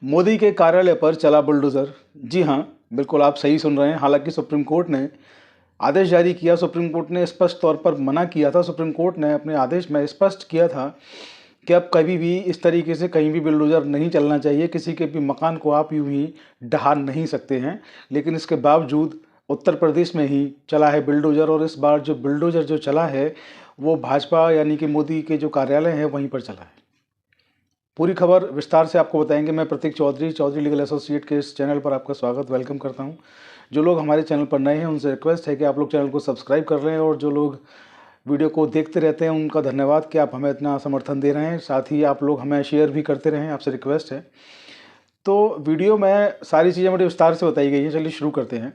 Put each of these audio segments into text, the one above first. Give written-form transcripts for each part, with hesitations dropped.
मोदी के कार्यालय पर चला बुलडोजर। जी हाँ, बिल्कुल आप सही सुन रहे हैं। हालांकि सुप्रीम कोर्ट ने आदेश जारी किया। सुप्रीम कोर्ट ने स्पष्ट तौर पर मना किया था। सुप्रीम कोर्ट ने अपने आदेश में स्पष्ट किया था कि अब कभी भी इस तरीके से कहीं भी बुलडोजर नहीं चलना चाहिए। किसी के भी मकान को आप यूं ही ढहा नहीं सकते हैं। लेकिन इसके बावजूद उत्तर प्रदेश में ही चला है बुलडोजर, और इस बार जो बुलडोजर जो चला है वो भाजपा यानी कि मोदी के जो कार्यालय है वहीं पर चला है। पूरी खबर विस्तार से आपको बताएंगे। मैं प्रतीक चौधरी, चौधरी लीगल एसोसिएट के इस चैनल पर आपका स्वागत, वेलकम करता हूं। जो लोग हमारे चैनल पर नए हैं उनसे रिक्वेस्ट है कि आप लोग चैनल को सब्सक्राइब कर लें, और जो लोग वीडियो को देखते रहते हैं उनका धन्यवाद कि आप हमें इतना समर्थन दे रहे हैं। साथ ही आप लोग हमें शेयर भी करते रहें, आपसे रिक्वेस्ट है। तो वीडियो में सारी चीज़ें बड़ी विस्तार से बताई गई हैं। चलिए शुरू करते हैं।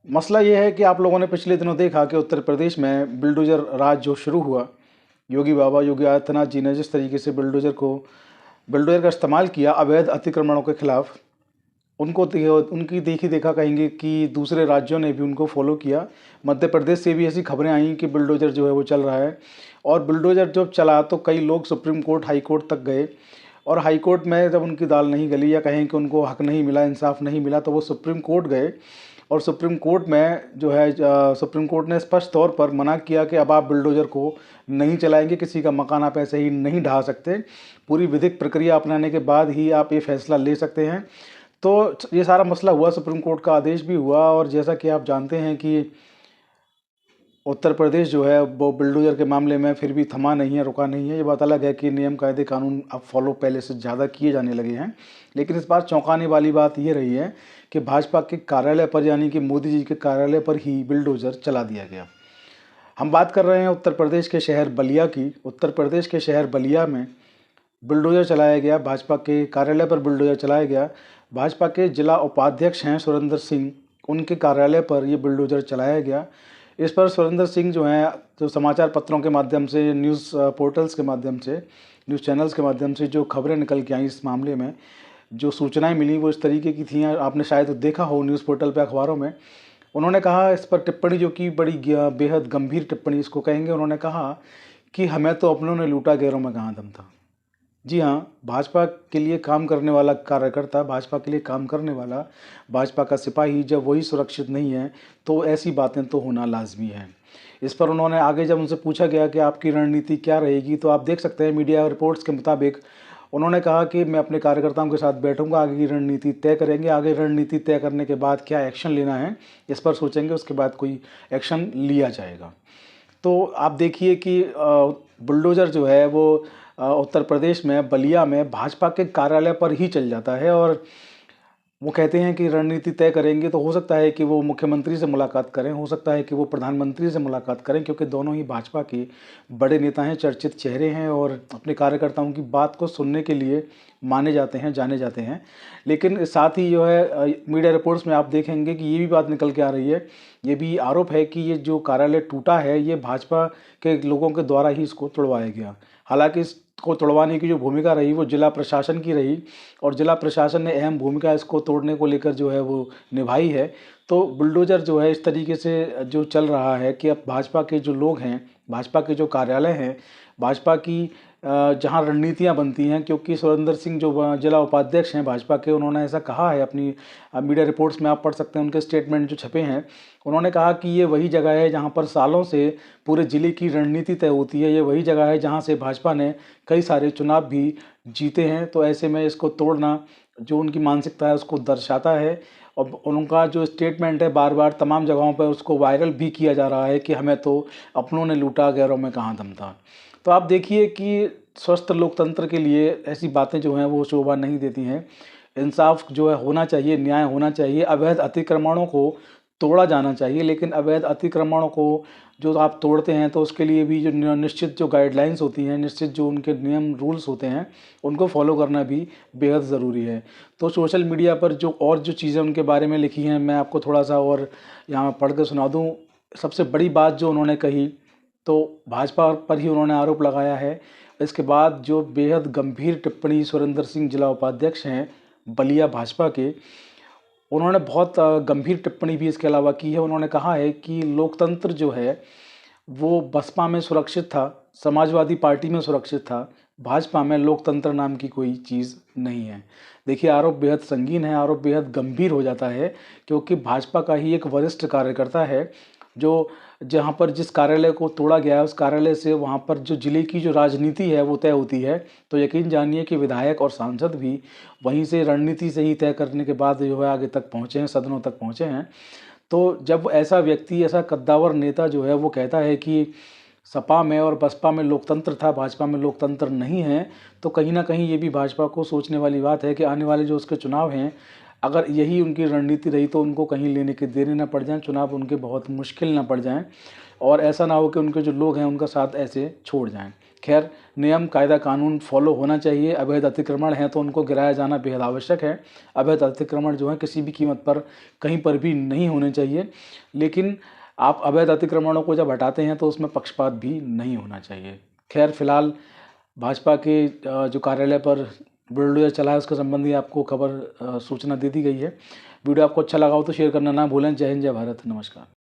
मसला ये है कि आप लोगों ने पिछले दिनों देखा कि उत्तर प्रदेश में बुलडोजर राज जो शुरू हुआ, योगी आदित्यनाथ जी ने जिस तरीके से बुलडोजर का इस्तेमाल किया अवैध अतिक्रमणों के खिलाफ, उनकी देखी देखा कहेंगे कि दूसरे राज्यों ने भी उनको फॉलो किया। मध्य प्रदेश से भी ऐसी खबरें आई कि बुलडोजर जो है वो चल रहा है, और बुलडोजर जब चला तो कई लोग सुप्रीम कोर्ट, हाई कोर्ट तक गए, और हाई कोर्ट में जब उनकी दाल नहीं गली या कहें कि उनको हक नहीं मिला, इंसाफ नहीं मिला, तो वो सुप्रीम कोर्ट गए। और सुप्रीम कोर्ट में जो है सुप्रीम कोर्ट ने स्पष्ट तौर पर मना किया कि अब आप बुलडोजर को नहीं चलाएंगे, किसी का मकान आप ऐसे ही नहीं ढहा सकते, पूरी विधिक प्रक्रिया अपनाने के बाद ही आप ये फैसला ले सकते हैं। तो ये सारा मसला हुआ, सुप्रीम कोर्ट का आदेश भी हुआ, और जैसा कि आप जानते हैं कि उत्तर प्रदेश जो है वो बुलडोजर के मामले में फिर भी थमा नहीं है, रुका नहीं है। ये बात अलग है कि नियम कायदे कानून अब फॉलो पहले से ज़्यादा किए जाने लगे हैं। लेकिन इस बार चौंकाने वाली बात ये रही है कि भाजपा के कार्यालय पर यानी कि मोदी जी के कार्यालय पर ही बुलडोजर चला दिया गया। हम बात कर रहे हैं उत्तर प्रदेश के शहर बलिया की। उत्तर प्रदेश के शहर बलिया में बुलडोजर चलाया गया, भाजपा के कार्यालय पर बुलडोजर चलाया गया। भाजपा के जिला उपाध्यक्ष हैं सुरेंद्र सिंह, उनके कार्यालय पर ये बुलडोजर चलाया गया। इस पर सुरेंद्र सिंह जो हैं, जो समाचार पत्रों के माध्यम से, न्यूज़ पोर्टल्स के माध्यम से, न्यूज़ चैनल्स के माध्यम से जो खबरें निकल के आई इस मामले में, जो सूचनाएं मिली वो इस तरीके की थी, आपने शायद देखा हो न्यूज़ पोर्टल पे, अखबारों में। उन्होंने कहा इस पर टिप्पणी, जो कि बड़ी बेहद गंभीर टिप्पणी इसको कहेंगे, उन्होंने कहा कि हमें तो अपनों ने लूटा, गैरों में कहाँ दम था। जी हाँ, भाजपा के लिए काम करने वाला कार्यकर्ता, भाजपा के लिए काम करने वाला, भाजपा का सिपाही जब वही सुरक्षित नहीं है तो ऐसी बातें तो होना लाजमी है। इस पर उन्होंने आगे जब उनसे पूछा गया कि आपकी रणनीति क्या रहेगी, तो आप देख सकते हैं मीडिया रिपोर्ट्स के मुताबिक उन्होंने कहा कि मैं अपने कार्यकर्ताओं के साथ बैठूंगा, आगे की रणनीति तय करेंगे, आगे रणनीति तय करने के बाद क्या एक्शन लेना है इस पर सोचेंगे, उसके बाद कोई एक्शन लिया जाएगा। तो आप देखिए कि बुलडोज़र जो है वो उत्तर प्रदेश में बलिया में भाजपा के कार्यालय पर ही चल जाता है, और वो कहते हैं कि रणनीति तय करेंगे। तो हो सकता है कि वो मुख्यमंत्री से मुलाकात करें, हो सकता है कि वो प्रधानमंत्री से मुलाकात करें, क्योंकि दोनों ही भाजपा के बड़े नेता हैं, चर्चित चेहरे हैं, और अपने कार्यकर्ताओं की बात को सुनने के लिए माने जाते हैं, जाने जाते हैं। लेकिन साथ ही जो है मीडिया रिपोर्ट्स में आप देखेंगे कि ये भी बात निकल के आ रही है, ये भी आरोप है कि ये जो कार्यालय टूटा है ये भाजपा के लोगों के द्वारा ही इसको तोड़वाया गया। हालांकि इसको तोड़वाने की जो भूमिका रही वो जिला प्रशासन की रही, और जिला प्रशासन ने अहम भूमिका इसको तोड़ने को लेकर जो है वो निभाई है। तो बुलडोज़र जो है इस तरीके से जो चल रहा है कि अब भाजपा के जो लोग हैं, भाजपा के जो कार्यालय हैं, भाजपा की जहां रणनीतियां बनती हैं, क्योंकि सुरेंद्र सिंह जो जिला उपाध्यक्ष हैं भाजपा के, उन्होंने ऐसा कहा है अपनी मीडिया रिपोर्ट्स में, आप पढ़ सकते हैं उनके स्टेटमेंट जो छपे हैं। उन्होंने कहा कि ये वही जगह है जहां पर सालों से पूरे ज़िले की रणनीति तय होती है, ये वही जगह है जहां से भाजपा ने कई सारे चुनाव भी जीते हैं। तो ऐसे में इसको तोड़ना जो उनकी मानसिकता है उसको दर्शाता है, और उनका जो स्टेटमेंट है बार बार तमाम जगहों पर उसको वायरल भी किया जा रहा है कि हमें तो अपनों ने लूटा, गैरों में कहाँ दम था। तो आप देखिए कि स्वस्थ लोकतंत्र के लिए ऐसी बातें जो हैं वो शोभा नहीं देती हैं। इंसाफ जो है होना चाहिए, न्याय होना चाहिए। अवैध अतिक्रमणों को तोड़ा जाना चाहिए, लेकिन अवैध अतिक्रमणों को जो आप तोड़ते हैं तो उसके लिए भी जो निश्चित जो गाइडलाइंस होती हैं, निश्चित जो उनके नियम रूल्स होते हैं, उनको फॉलो करना भी बेहद ज़रूरी है। तो सोशल मीडिया पर जो चीज़ें उनके बारे में लिखी हैं, मैं आपको थोड़ा सा और यहाँ पढ़ के सुना दूँ। सबसे बड़ी बात जो उन्होंने कही, तो भाजपा पर ही उन्होंने आरोप लगाया है। इसके बाद जो बेहद गंभीर टिप्पणी सुरेंद्र सिंह जिला उपाध्यक्ष हैं बलिया भाजपा के, उन्होंने बहुत गंभीर टिप्पणी भी इसके अलावा की है। उन्होंने कहा है कि लोकतंत्र जो है वो बसपा में सुरक्षित था, समाजवादी पार्टी में सुरक्षित था, भाजपा में लोकतंत्र नाम की कोई चीज़ नहीं है। देखिए, आरोप बेहद संगीन है, आरोप बेहद गंभीर हो जाता है, क्योंकि भाजपा का ही एक वरिष्ठ कार्यकर्ता है जो जहाँ पर जिस कार्यालय को तोड़ा गया है, उस कार्यालय से वहाँ पर जो ज़िले की जो राजनीति है वो तय होती है। तो यकीन जानिए कि विधायक और सांसद भी वहीं से रणनीति से ही तय करने के बाद जो है आगे तक पहुँचे हैं, सदनों तक पहुँचे हैं। तो जब ऐसा व्यक्ति, ऐसा कद्दावर नेता जो है वो कहता है कि सपा में और बसपा में लोकतंत्र था, भाजपा में लोकतंत्र नहीं है, तो कहीं न कहीं ये भी भाजपा को सोचने वाली बात है कि आने वाले जो उसके चुनाव हैं, अगर यही उनकी रणनीति रही तो उनको कहीं लेने के देने ना पड़ जाएँ, चुनाव उनके बहुत मुश्किल ना पड़ जाएँ और ऐसा ना हो कि उनके जो लोग हैं उनका साथ ऐसे छोड़ जाएँ। खैर, नियम, कायदा, कानून फ़ॉलो होना चाहिए। अवैध अतिक्रमण है तो उनको गिराया जाना बेहद आवश्यक है। अवैध अतिक्रमण जो है किसी भी कीमत पर कहीं पर भी नहीं होने चाहिए। लेकिन आप अवैध अतिक्रमणों को जब हटाते हैं तो उसमें पक्षपात भी नहीं होना चाहिए। खैर, फिलहाल भाजपा के जो कार्यालय पर बुलडोज़र चला है उसके संबंधी आपको खबर सूचना दे दी गई है। वीडियो आपको अच्छा लगा हो तो शेयर करना ना भूलें। जय हिंद, जय भारत, नमस्कार।